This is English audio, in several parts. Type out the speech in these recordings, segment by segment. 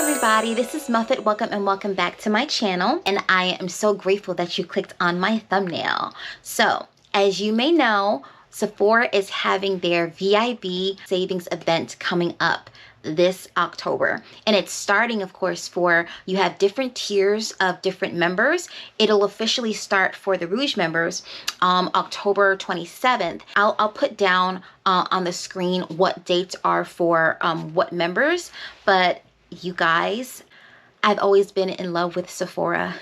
everybody, this is Muffet. Welcome back to my channel, and I am so grateful that you clicked on my thumbnail. So, as you may know, Sephora is having their VIB savings event coming up this October, and it's starting, of course, for you have different tiers of different members. It'll officially start for the Rouge members October 27th. I'll put down on the screen what dates are for what members, but you guys, I've always been in love with Sephora.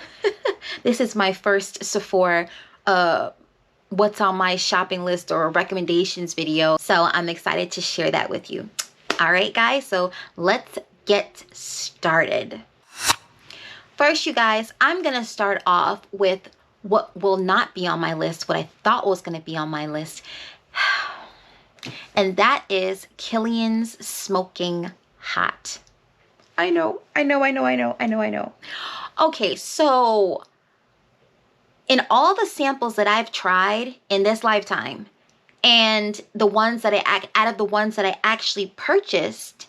This is my first Sephora what's on my shopping list or recommendations video, so I'm excited to share that with you. All right, guys, so let's get started. First, you guys, I'm gonna start off with what will not be on my list, what I thought was gonna be on my list, and that is Kilian's Smoking Hot. I know. Okay, so in all the samples that I've tried in this lifetime, and the ones that out of the ones that I actually purchased,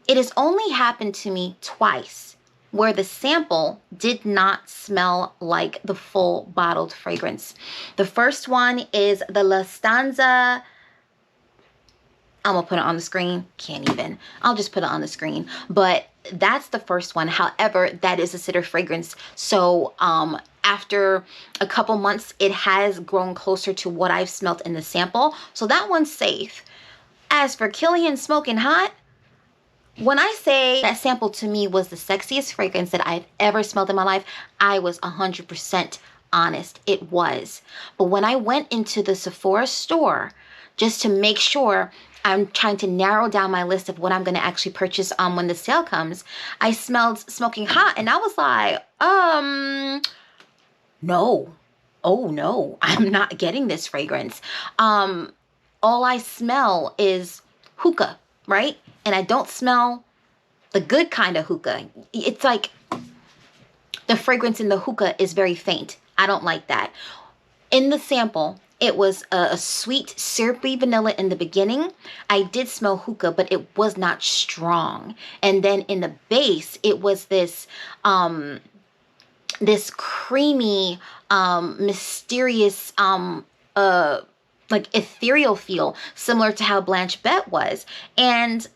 it has only happened to me twice where the sample did not smell like the full bottled fragrance. The first one is the La Stanza. I'm gonna put it on the screen. Can't even. I'll just put it on the screen. But that's the first one. However, that is a cedar fragrance. So after a couple months, it has grown closer to what I've smelt in the sample. So that one's safe. As for Kilian Smoking Hot, when I say that sample to me was the sexiest fragrance that I've ever smelled in my life, I was 100% honest. It was. But when I went into the Sephora store, just to make sure I'm trying to narrow down my list of what I'm going to actually purchase when the sale comes, I smelled Smoking Hot, and I was like, no. Oh, no. I'm not getting this fragrance. All I smell is hookah, right? And I don't smell the good kind of hookah. It's like the fragrance in the hookah is very faint. I don't like that. In the sample, it was a sweet, syrupy vanilla in the beginning. I did smell hookah, but it was not strong. And then in the base, it was this this creamy, mysterious, like ethereal feel, similar to how Blanche Bette was. And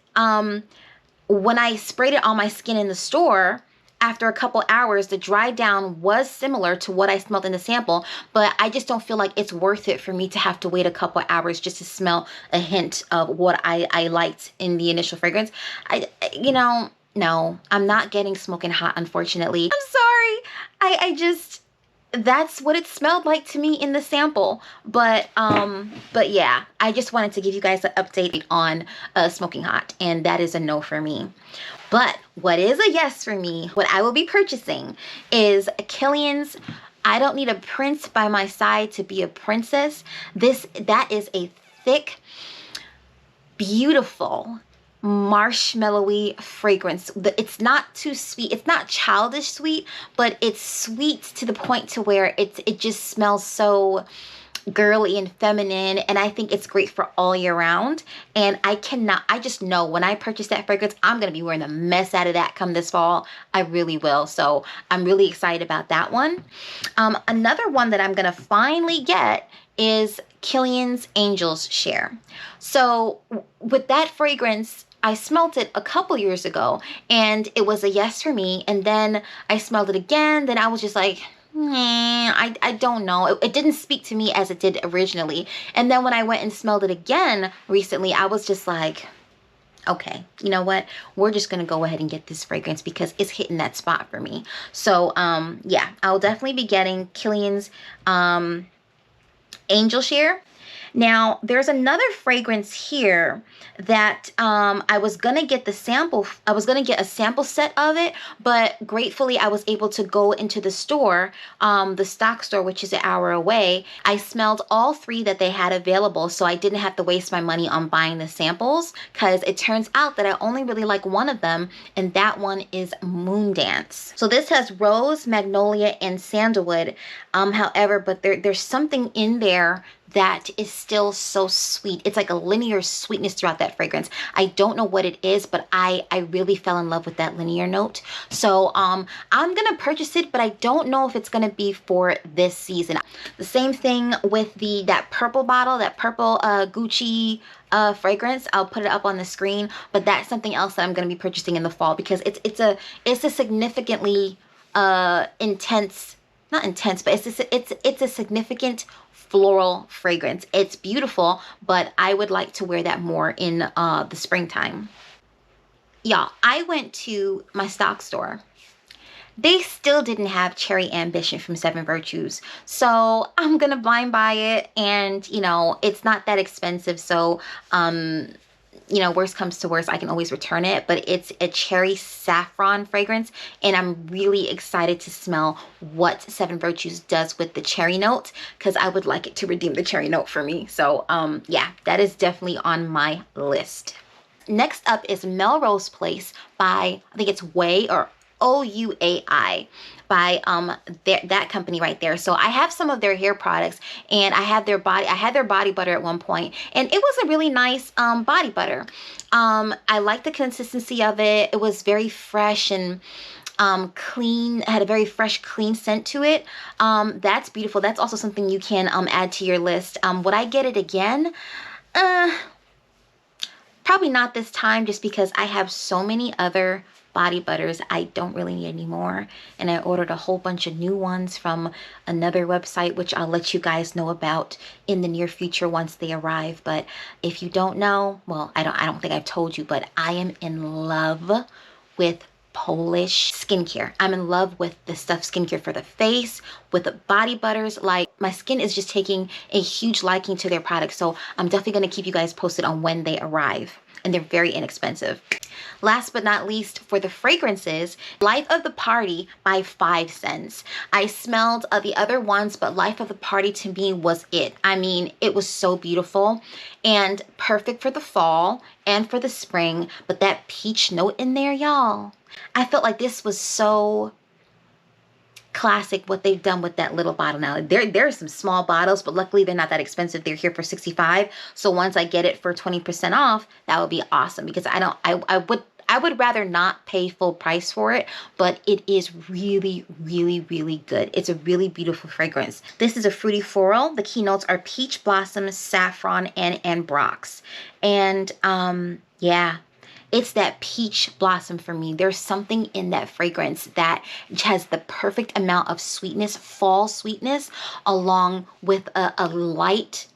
when I sprayed it on my skin in the store, after a couple hours, the dry down was similar to what I smelled in the sample, but I just don't feel like it's worth it for me to have to wait a couple hours just to smell a hint of what I liked in the initial fragrance. No, I'm not getting Smoking Hot, unfortunately. I'm sorry. I just, that's what it smelled like to me in the sample. But yeah, I just wanted to give you guys an update on Smoking Hot, and that is a no for me. But what is a yes for me, what I will be purchasing, is Kilian's I Don't Need a Prince by My Side to Be a Princess. That is a thick, beautiful, marshmallowy fragrance. It's not too sweet. It's not childish sweet, but it's sweet to the point to where it just smells so girly and feminine, and I think it's great for all year round. And I just know when I purchase that fragrance, I'm gonna be wearing the mess out of that come this fall. I really will. So I'm really excited about that one. Another one that I'm gonna finally get is Kilian's Angel's Share. So with that fragrance, I smelled it a couple years ago, and it was a yes for me. And then I smelled it again. Then I was just like, I don't know. It didn't speak to me as it did originally. And then when I went and smelled it again recently, I was just like, okay, you know what? We're just going to go ahead and get this fragrance because it's hitting that spot for me. So, yeah, I'll definitely be getting Kilian's Angel Share. Now, there's another fragrance here that I was gonna get a sample set of it, but gratefully I was able to go into the store, the stock store, which is an hour away. I smelled all three that they had available, so I didn't have to waste my money on buying the samples, because it turns out that I only really like one of them, and that one is Moondance. So this has rose, magnolia, and sandalwood. However, but there's something in there that is still so sweet. It's like a linear sweetness throughout that fragrance. I don't know what it is, but I really fell in love with that linear note. So I'm gonna purchase it, but I don't know if it's gonna be for this season. The same thing with that purple bottle, that purple Gucci fragrance. I'll put it up on the screen, but that's something else that I'm going to be purchasing in the fall, because it's a significantly intense, not intense, but it's a significant floral fragrance. It's beautiful, but I would like to wear that more in the springtime. Y'all, I went to my stock store. They still didn't have Cherry Ambition from Seven Virtues. So I'm gonna blind buy it, and you know, it's not that expensive. So you know, worst comes to worst, I can always return it. But it's a cherry saffron fragrance, and I'm really excited to smell what Seven Virtues does with the cherry note, because I would like it to redeem the cherry note for me. So yeah, that is definitely on my list. Next up is Melrose Place by, I think it's Ouai, or Ouai, by that company right there. So I have some of their hair products, and I had their body butter at one point, and it was a really nice body butter. I like the consistency of it. It was very fresh and clean. It had a very fresh, clean scent to it. That's beautiful. That's also something you can add to your list. Would I get it again? Probably not this time, just because I have so many other body butters I don't really need anymore, and I ordered a whole bunch of new ones from another website, which I'll let you guys know about in the near future once they arrive. But if you don't know, well, I don't think I've told you, but I am in love with Polish skincare. I'm in love with the stuff skincare for the face, with the body butters. Like, my skin is just taking a huge liking to their products. So I'm definitely going to keep you guys posted on when they arrive, and they're very inexpensive. Last but not least, for the fragrances, Life of the Party by Sens. I smelled the other ones, but Life of the Party to me was it. I mean, it was so beautiful and perfect for the fall and for the spring. But that peach note in there, y'all, I felt like this was so classic what they've done with that little bottle. Now there are some small bottles, but luckily they're not that expensive. They're here for $65. So once I get it for 20% off, that would be awesome, because I would rather not pay full price for it, but it is really, really, really good. It's a really beautiful fragrance. This is a fruity floral. The key notes are peach blossom, saffron, and ambrox. And yeah, it's that peach blossom for me. There's something in that fragrance that has the perfect amount of sweetness, fall sweetness, along with a light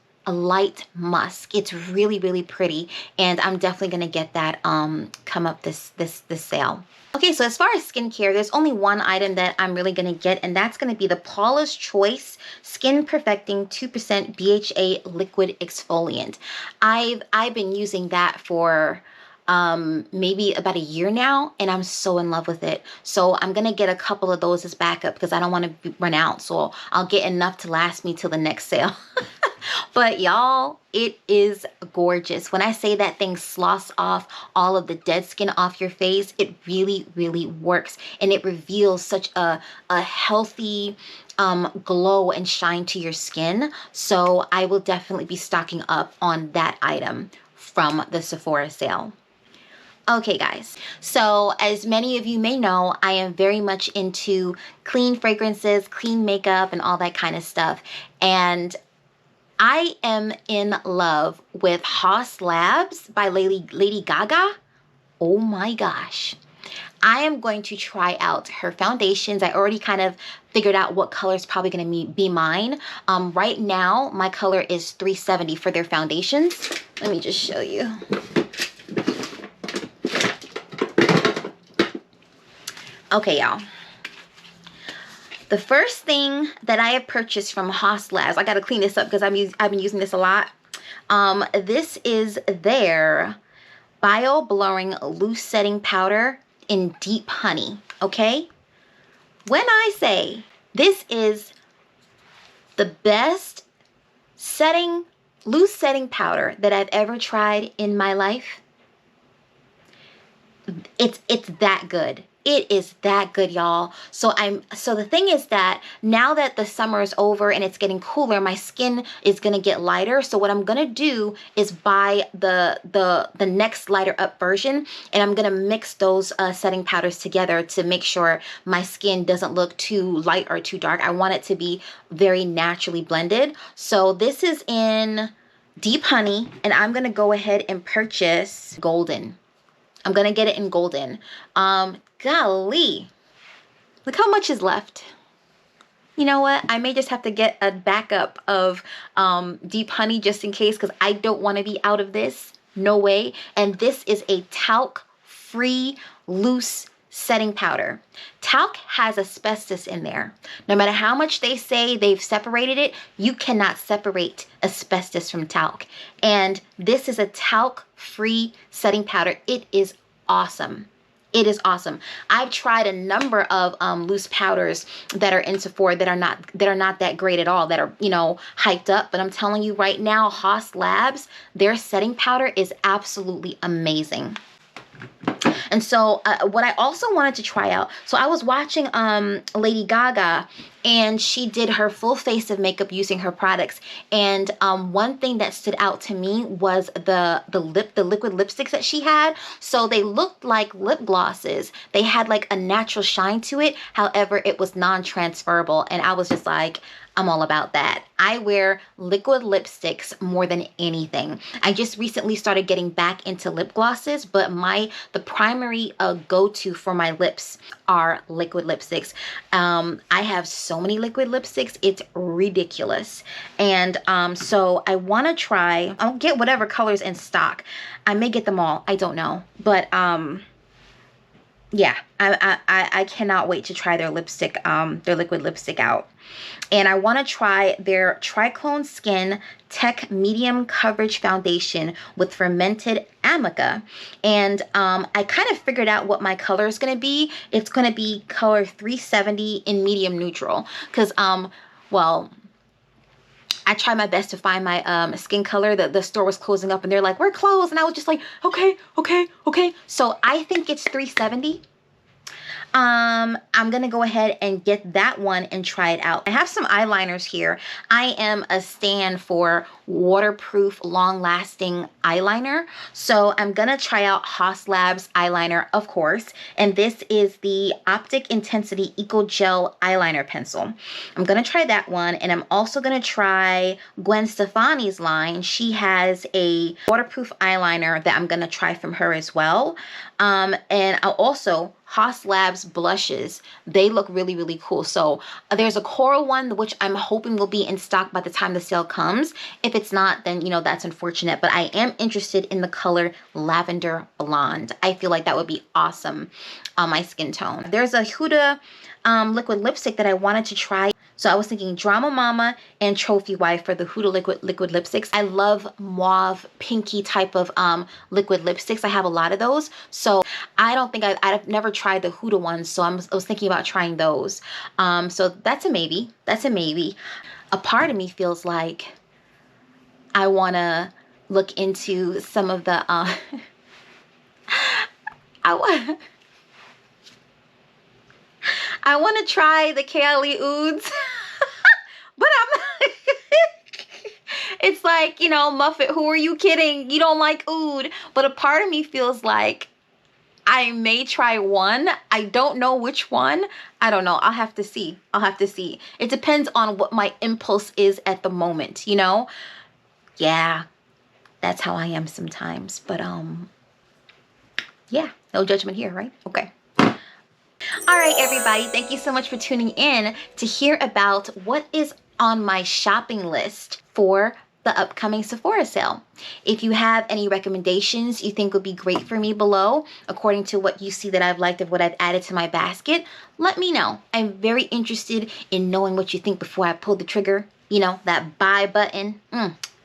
musk. It's really, really pretty, and I'm definitely gonna get that come up this sale. Okay, so as far as skincare, there's only one item that I'm really gonna get, and that's gonna be the Paula's Choice Skin Perfecting 2% BHA Liquid Exfoliant. I've been using that for maybe about a year now, and I'm so in love with it. So I'm gonna get a couple of those as backup, because I don't want to run out. So I'll get enough to last me till the next sale. But y'all, it is gorgeous. When I say that thing sloughs off all of the dead skin off your face, it really, really works, and it reveals such a healthy glow and shine to your skin. So I will definitely be stocking up on that item from the Sephora sale. Okay guys, so as many of you may know, I am very much into clean fragrances, clean makeup, and all that kind of stuff. And I am in love with Haus Labs by Lady Gaga. Oh my gosh. I am going to try out her foundations. I already kind of figured out what color is probably going to be mine. Right now, my color is 370 for their foundations. Let me just show you. Okay, y'all. The first thing that I have purchased from Haus Labs, I got to clean this up because I've been using this a lot. This is their Bio Blurring Loose Setting Powder in Deep Honey, okay? When I say this is the best loose setting powder that I've ever tried in my life, it's that good. It is that good, y'all. So the thing is that now that the summer is over and it's getting cooler, my skin is gonna get lighter. So what I'm gonna do is buy the next lighter up version, and I'm gonna mix those setting powders together to make sure my skin doesn't look too light or too dark. I want it to be very naturally blended. So this is in Deep Honey, and I'm gonna go ahead and purchase Golden. I'm gonna get it in Golden. Golly, look how much is left. You know what? I may just have to get a backup of Deep Honey just in case, because I don't want to be out of this. No way. And this is a talc-free loose setting powder. Talc has asbestos in there. No matter how much they say they've separated it, you cannot separate asbestos from talc. And this is a talc-free setting powder. It is awesome. It is awesome. I've tried a number of loose powders that are in Sephora that are not that great at all, that are, you know, hyped up. But I'm telling you right now, Haus Labs, their setting powder is absolutely amazing. And so what I also wanted to try out, so I was watching Lady Gaga, and she did her full face of makeup using her products. And one thing that stood out to me was the liquid lipsticks that she had. So they looked like lip glosses. They had like a natural shine to it. However, it was non-transferable. And I was just like, I'm all about that. I wear liquid lipsticks more than anything. I just recently started getting back into lip glosses, but the primary go-to for my lips are liquid lipsticks. I have so many liquid lipsticks, it's ridiculous. And so I want to try, I'll get whatever colors in stock. I may get them all, I don't know. But yeah, I cannot wait to try their lipstick, their liquid lipstick out. And I want to try their Triclone Skin Tech Medium Coverage Foundation with fermented Amica. And I kind of figured out what my color is going to be. It's going to be color 370 in medium neutral. Because, well, I tried my best to find my skin color. The store was closing up and they're like, we're closed. And I was just like, okay. So I think it's 370. I'm gonna go ahead and get that one and try it out. I have some eyeliners here. I am a stan for waterproof, long-lasting eyeliner. So I'm gonna try out Haus Labs eyeliner, of course. And this is the Optic Intensity Eco Gel Eyeliner Pencil. I'm gonna try that one. And I'm also gonna try Gwen Stefani's line. She has a waterproof eyeliner that I'm gonna try from her as well. And I'll also Haus Labs blushes. They look really, really cool. So there's a coral one, which I'm hoping will be in stock by the time the sale comes. If it's not, then, you know, that's unfortunate. But I am interested in the color Lavender Blonde. I feel like that would be awesome on my skin tone. There's a Huda liquid lipstick that I wanted to try. So I was thinking Drama Mama and Trophy Wife for the Huda liquid lipsticks. I love mauve, pinky type of liquid lipsticks. I have a lot of those. So I don't think I've never tried the Huda ones. So I was thinking about trying those. So that's a maybe. That's a maybe. A part of me feels like I want to look into some of the... I want to try the Kali Ouds, but I'm not. It's like, you know, Muffet, who are you kidding? You don't like oud. But a part of me feels like I may try one. I don't know which one. I don't know. I'll have to see. I'll have to see. It depends on what my impulse is at the moment, you know? Yeah, that's how I am sometimes. But, yeah, no judgment here, right? Okay. All right, everybody, thank you so much for tuning in to hear about what is on my shopping list for the upcoming Sephora sale. If you have any recommendations you think would be great for me below, according to what you see that I've liked of what I've added to my basket, let me know. I'm very interested in knowing what you think before I pull the trigger, you know, that buy button.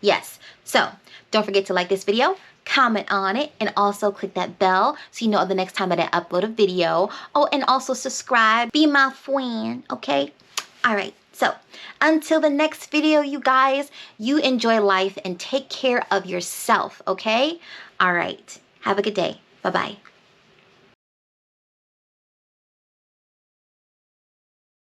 Yes. So don't forget to like this video, comment on it, and also click that bell so you know the next time that I upload a video. Oh, and also subscribe. Be my friend, okay? All right. So until the next video, you guys, you enjoy life and take care of yourself, okay? All right. Have a good day. Bye-bye.